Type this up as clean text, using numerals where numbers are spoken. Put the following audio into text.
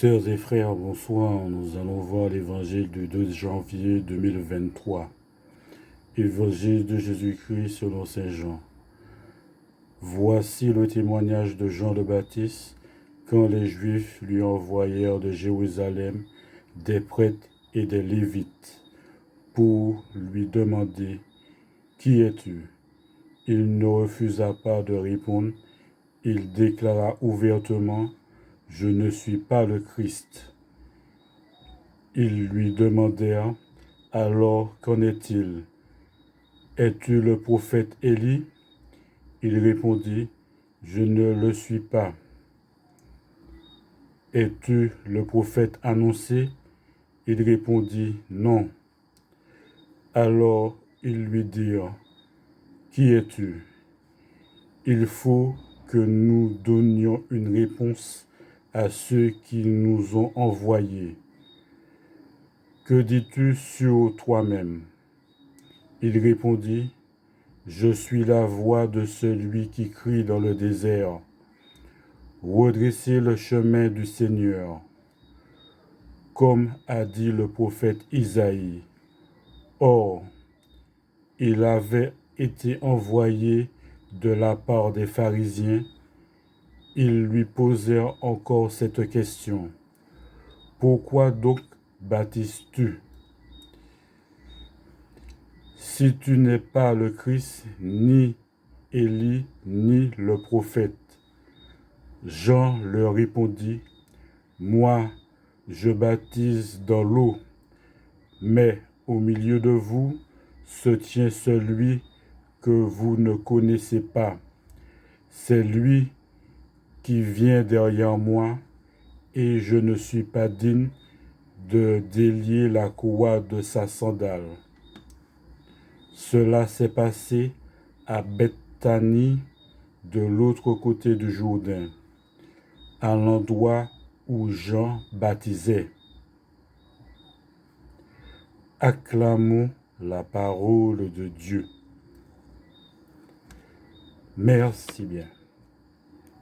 Sœurs et frères, bonsoir. Nous allons voir l'évangile du 2 janvier 2023. Évangile de Jésus-Christ selon Saint Jean. Voici le témoignage de Jean le Baptiste quand les Juifs lui envoyèrent de Jérusalem des prêtres et des Lévites pour lui demander « Qui es-tu » Il ne refusa pas de répondre. Il déclara ouvertement « Je ne suis pas le Christ ». Ils lui demandèrent « Alors qu'en est-il? Es-tu le prophète Élie » Il répondit « Je ne le suis pas. » « Es-tu le prophète annoncé » Il répondit « Non. » Alors ils lui dirent « Qui es-tu » Il faut que nous donnions une réponse à ceux qui nous ont envoyés. Que dis-tu sur toi-même? Il répondit, je suis la voix de celui qui crie dans le désert. Redressez le chemin du Seigneur, comme a dit le prophète Isaïe. Or, il avait été envoyé de la part des pharisiens. Ils lui posèrent encore cette question. Pourquoi donc baptises-tu? Si tu n'es pas le Christ, ni Élie, ni le prophète. Jean leur répondit, moi, je baptise dans l'eau, mais au milieu de vous se tient celui que vous ne connaissez pas. C'est lui qui vient derrière moi, et je ne suis pas digne de délier la courroie de sa sandale. Cela s'est passé à Bethanie, de l'autre côté du Jourdain, à l'endroit où Jean baptisait. Acclamons la parole de Dieu. Merci bien.